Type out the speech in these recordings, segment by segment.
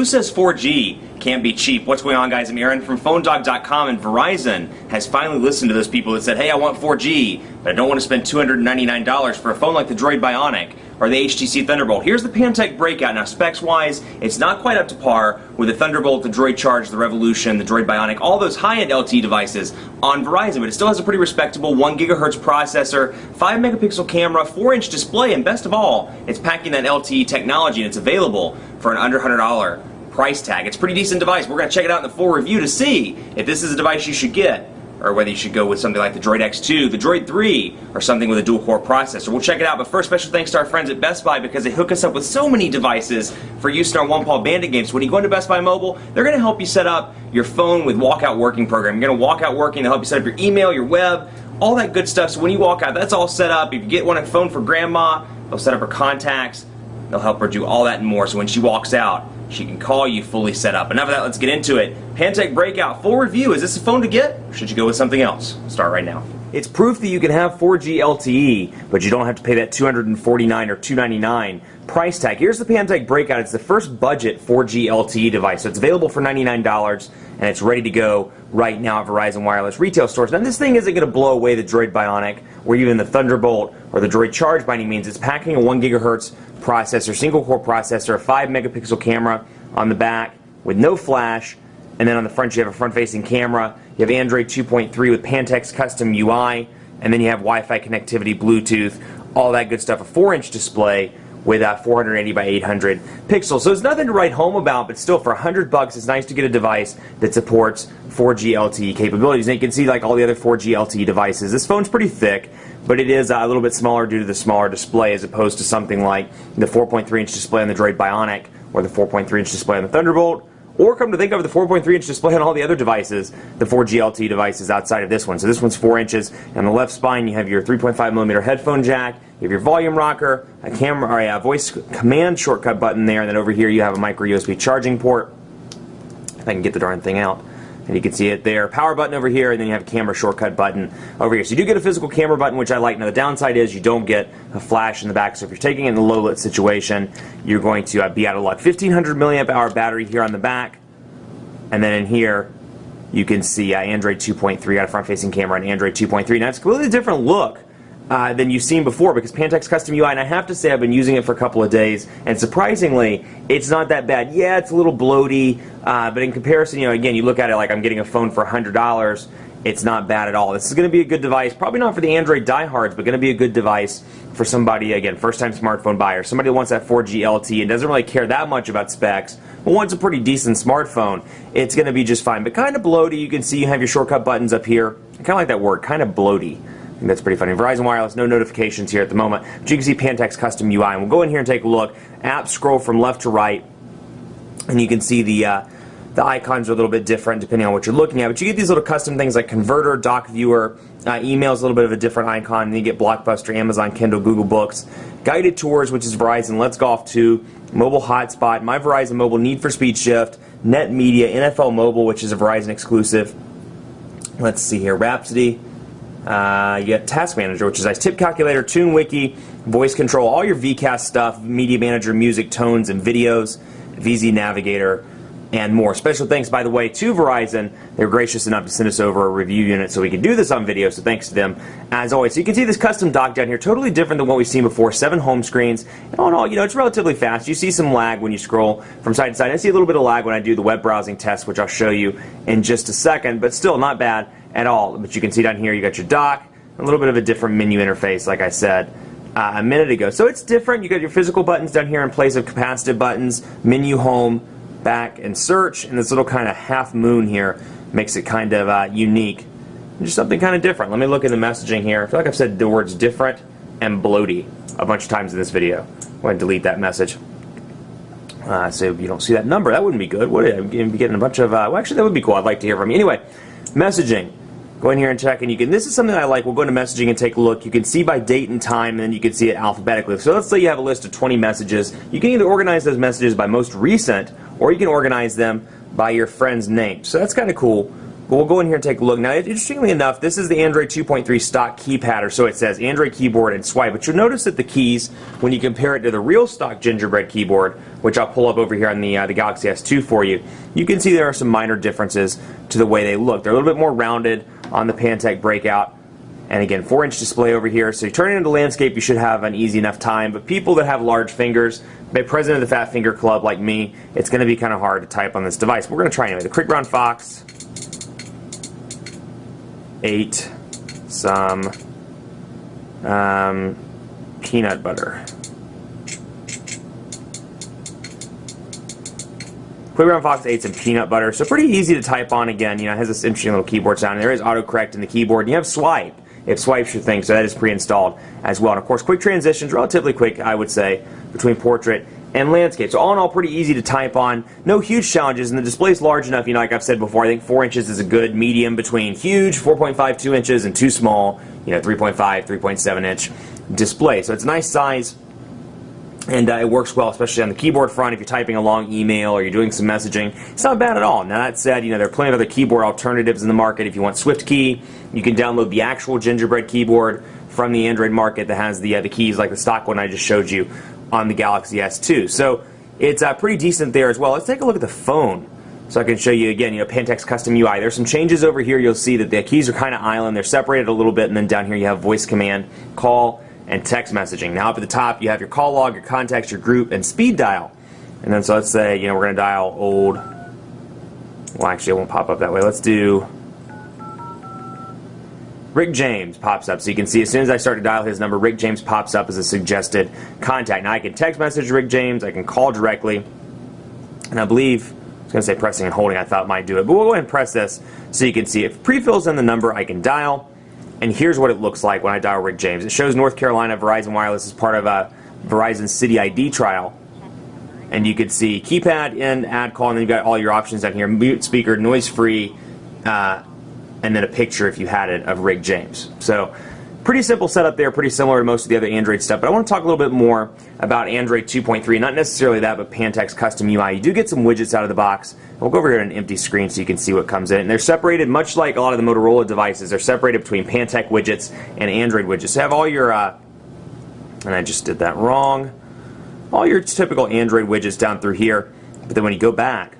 Who says 4G can't be cheap? What's going on, guys? I'm Aaron from PhoneDog.com, and Verizon has finally listened to those people that said, hey, I want 4G, but I don't want to spend $299 for a phone like the Droid Bionic or the HTC Thunderbolt. Here's the Pantech Breakout. Now, specs-wise, it's not quite up to par with the Thunderbolt, the Droid Charge, the Revolution, the Droid Bionic, all those high-end LTE devices on Verizon, but it still has a pretty respectable 1 GHz processor, 5-megapixel camera, 4-inch display, and best of all, it's packing that LTE technology, and it's available for an under $100 price tag. It's a pretty decent device. We're going to check it out in the full review to see if this is a device you should get, or whether you should go with something like the Droid X2, the Droid 3, or something with a dual-core processor. We'll check it out, but first, special thanks to our friends at Best Buy because they hook us up with so many devices for use in our One Paw Bandit games. When you go into Best Buy Mobile, they're going to help you set up your phone with Walkout Working program. You're going to Walkout Working, they'll help you set up your email, your web, all that good stuff. So when you walk out, that's all set up. If you get a phone for grandma, they'll set up her contacts, they'll help her do all that and more. So when she walks out, she can call you fully set up. Enough of that, let's get into it. Pantech Breakout, full review. Is this a phone to get, or should you go with something else? Start right now. It's proof that you can have 4G LTE, but you don't have to pay that $249 or $299 price tag. Here's the Pantech Breakout. It's the first budget 4G LTE device. So it's available for $99, and it's ready to go right now at Verizon Wireless retail stores. Now, this thing isn't going to blow away the Droid Bionic or even the Thunderbolt or the Droid Charge by any means. It's packing a 1 GHz processor, single-core processor, a 5-megapixel camera on the back with no flash, and then on the front you have a front-facing camera. You have Android 2.3 with Pantech's custom UI, and then you have Wi-Fi connectivity, Bluetooth, all that good stuff. A 4-inch display with 480 by 800 pixels. So it's nothing to write home about, but still for $100, it's nice to get a device that supports 4G LTE capabilities. And you can see like all the other 4G LTE devices, this phone's pretty thick, but it is a little bit smaller due to the smaller display as opposed to something like the 4.3-inch display on the Droid Bionic or the 4.3-inch display on the Thunderbolt, or come to think of it, the 4.3-inch display on all the other devices, the 4G LTE devices outside of this one. So this one's 4 inches. On the left spine, you have your 3.5mm headphone jack, you have your volume rocker, a camera, or a voice command shortcut button there, and then over here you have a micro USB charging port. If I can get the darn thing out. And you can see it there. Power button over here, and then you have a camera shortcut button over here. So you do get a physical camera button, which I like. Now the downside is you don't get a flash in the back. So if you're taking it in a low lit situation, you're going to be out of luck. 1500 milliamp hour battery here on the back, and then in here you can see Android 2.3, got a front-facing camera and Android 2.3. Now it's a completely different look than you've seen before because Pantech's custom UI, and I have to say I've been using it for a couple of days, and surprisingly, it's not that bad. Yeah, it's a little bloaty, but in comparison, again, you look at it like I'm getting a phone for $100, it's not bad at all. This is going to be a good device, probably not for the Android diehards, but going to be a good device for somebody, again, first-time smartphone buyer, somebody who wants that 4G LTE and doesn't really care that much about specs, but wants a pretty decent smartphone. It's going to be just fine, but kind of bloaty. You can see you have your shortcut buttons up here. I kind of like that word, kind of bloaty. I think that's pretty funny. Verizon Wireless, no notifications here at the moment, but you can see Pantech's custom UI, and we'll go in here and take a look. Apps scroll from left to right, and you can see the icons are a little bit different depending on what you're looking at, but you get these little custom things like Converter, Dock Viewer, email's a little bit of a different icon, and you get Blockbuster, Amazon, Kindle, Google Books, Guided Tours, which is Verizon, Let's Golf 2, Mobile Hotspot, My Verizon Mobile, Need for Speed Shift, Net Media, NFL Mobile, which is a Verizon exclusive. Let's see here, Rhapsody. You got Task Manager, which is nice. Tip Calculator, Tune Wiki, Voice Control, all your VCast stuff, Media Manager, music, tones, and videos, VZ Navigator, and more. Special thanks, by the way, to Verizon. They were gracious enough to send us over a review unit so we could do this on video, so thanks to them as always. So you can see this custom dock down here, totally different than what we've seen before. 7 home screens. And all in all, it's relatively fast. You see some lag when you scroll from side to side. I see a little bit of lag when I do the web browsing test, which I'll show you in just a second, but still not bad at all. But you can see down here you got your dock, a little bit of a different menu interface, like I said a minute ago. So it's different. You got your physical buttons down here in place of capacitive buttons, menu, home, back, and search, and this little kind of half moon here makes it kind of unique. Just something kind of different. Let me look at the messaging here. I feel like I've said the words different and bloaty a bunch of times in this video. I'm going to delete that message. So you don't see that number. That wouldn't be good, would it? I'd be getting a bunch of, well, actually, that would be cool. I'd like to hear from you. Anyway, messaging. Go in here and check, and you can, this is something I like. We'll go into messaging and take a look. You can see by date and time, and then you can see it alphabetically. So let's say you have a list of 20 messages. You can either organize those messages by most recent, or you can organize them by your friend's name. So that's kind of cool. But we'll go in here and take a look. Now, interestingly enough, this is the Android 2.3 stock keypad, or so it says, Android keyboard and swipe. But you'll notice that the keys, when you compare it to the real stock Gingerbread keyboard, which I'll pull up over here on the Galaxy S2 for you, you can see there are some minor differences to the way they look. They're a little bit more rounded on the Pantech Breakout. And again, 4-inch display over here. So you turn it into landscape, you should have an easy enough time. But people that have large fingers, the president of the Fat Finger Club like me, it's going to be kind of hard to type on this device. We're going to try anyway. The Quick Brown Fox ate some peanut butter. Quick Brown Fox ate some peanut butter. So pretty easy to type on again. You know, it has this interesting little keyboard sound. And there is autocorrect in the keyboard. And you have swipe if swipe's your thing, so that is pre-installed as well. And of course, quick transitions, relatively quick, I would say, between portrait and landscape. So all in all, pretty easy to type on. No huge challenges, and the display's large enough, you know, like I've said before, I think 4 inches is a good medium between huge, 4.5, 2 inches, and too small, you know, 3.5, 3.7 inch display. So it's a nice size. And it works well, especially on the keyboard front if you're typing a long email or you're doing some messaging. It's not bad at all. Now that said, you know, there are plenty of other keyboard alternatives in the market. If you want SwiftKey, you can download the actual Gingerbread keyboard from the Android market that has the keys like the stock one I just showed you on the Galaxy S2. So it's pretty decent there as well. Let's take a look at the phone. So I can show you again, you know, Pantech's custom UI. There's some changes over here. You'll see that the keys are kind of island. They're separated a little bit, and then down here you have voice command, call, and text messaging. Now up at the top you have your call log, your contacts, your group, and speed dial. And then so let's say, you know, we're going to dial old. Well, actually it won't pop up that way. Let's do Rick James pops up. So you can see as soon as I start to dial his number, Rick James pops up as a suggested contact. Now I can text message Rick James, I can call directly, and I believe, I was going to say pressing and holding, I thought it might do it, but we'll go ahead and press this so you can see. If pre-fills in the number, I can dial. And here's what it looks like when I dial Rick James. It shows North Carolina Verizon Wireless is part of a Verizon City ID trial. And you can see keypad, in, add call, and then you've got all your options down here. Mute, speaker, noise-free, and then a picture if you had it of Rick James. So pretty simple setup there, pretty similar to most of the other Android stuff. But I want to talk a little bit more about Android 2.3. Not necessarily that, but Pantech's custom UI. You do get some widgets out of the box. We'll go over here to an empty screen so you can see what comes in. And they're separated, much like a lot of the Motorola devices, they're separated between Pantech widgets and Android widgets. So you have all your, and I just did that wrong, all your typical Android widgets down through here. But then when you go back,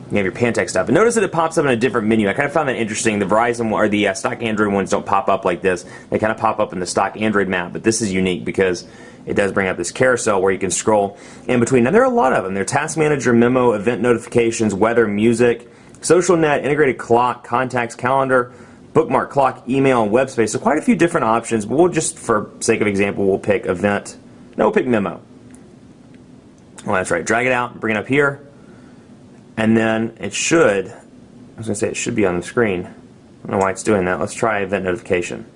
you have your Pantech stuff. And notice that it pops up in a different menu. I kind of found that interesting. The Verizon or the stock Android ones don't pop up like this. They kind of pop up in the stock Android map. But this is unique because it does bring up this carousel where you can scroll in between. Now there are a lot of them. There are Task Manager, Memo, Event Notifications, Weather, Music, Social Net, Integrated Clock, Contacts, Calendar, Bookmark, Clock, Email, and Web Space. So quite a few different options. But we'll just, for sake of example, we'll pick Event. No, we'll pick Memo. Well, that's right. Drag it out, bring it up here. And then it should, I was going to say it should be on the screen. I don't know why it's doing that. Let's try Event Notification.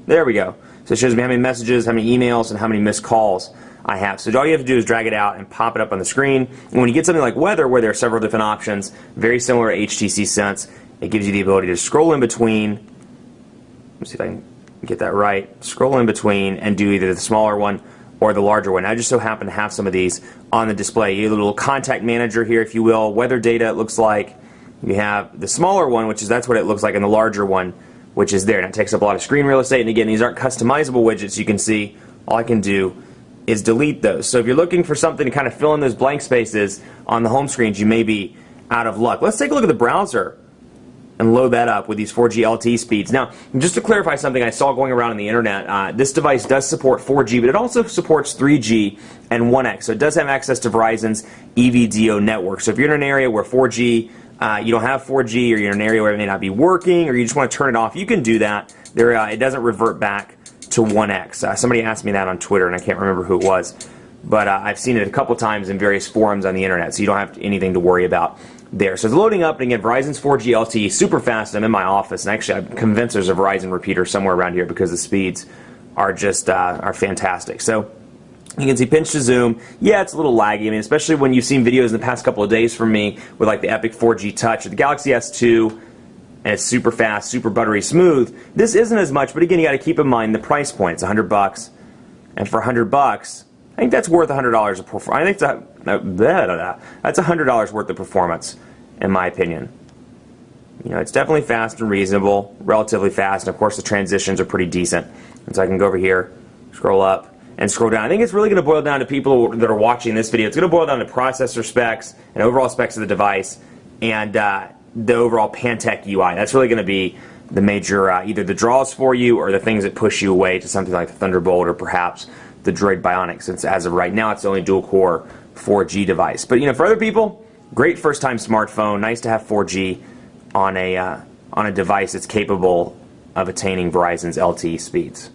There we go. So it shows me how many messages, how many emails, and how many missed calls I have. So all you have to do is drag it out and pop it up on the screen. And when you get something like Weather, where there are several different options, very similar to HTC Sense, it gives you the ability to scroll in between. Let me see if I can get that right. Scroll in between and do either the smaller one or the larger one. I just so happen to have some of these on the display. You have a little contact manager here, if you will. Weather data, it looks like. You have the smaller one, which is, that's what it looks like, and the larger one, which is there. Now it takes up a lot of screen real estate, and again, these aren't customizable widgets. You can see all I can do is delete those. So if you're looking for something to kind of fill in those blank spaces on the home screens, you may be out of luck. Let's take a look at the browser and load that up with these 4G LTE speeds. Now, just to clarify something I saw going around on the internet, this device does support 4G, but it also supports 3G and 1X. So it does have access to Verizon's EVDO network. So if you're in an area where 4G, you don't have 4G, or you're in an area where it may not be working, or you just want to turn it off, you can do that. It doesn't revert back to 1X. Somebody asked me that on Twitter, and I can't remember who it was. But I've seen it a couple times in various forums on the internet, so you don't have anything to worry about there. So it's loading up, and again, Verizon's 4G LTE, super fast. I'm in my office, and actually I'm convinced there's a Verizon repeater somewhere around here because the speeds are just are fantastic. So you can see pinch to zoom. Yeah, it's a little laggy. I mean, especially when you've seen videos in the past couple of days from me with like the Epic 4G Touch or the Galaxy S2, and it's super fast, super buttery smooth. This isn't as much, but again, you got to keep in mind the price point. It's $100, and for $100, I think that's worth $100 of performance. I think that's $100 worth of performance. in my opinion. You know, it's definitely fast and reasonable, relatively fast, and of course the transitions are pretty decent. And so I can go over here, scroll up, and scroll down. I think it's really going to boil down to people that are watching this video. It's going to boil down to processor specs and overall specs of the device and the overall Pantech UI. That's really going to be the major, either the draws for you or the things that push you away to something like the Thunderbolt or perhaps the Droid Bionic, since as of right now it's the only dual-core 4G device. But you know, for other people, great first-time smartphone. Nice to have 4G on a device that's capable of attaining Verizon's LTE speeds.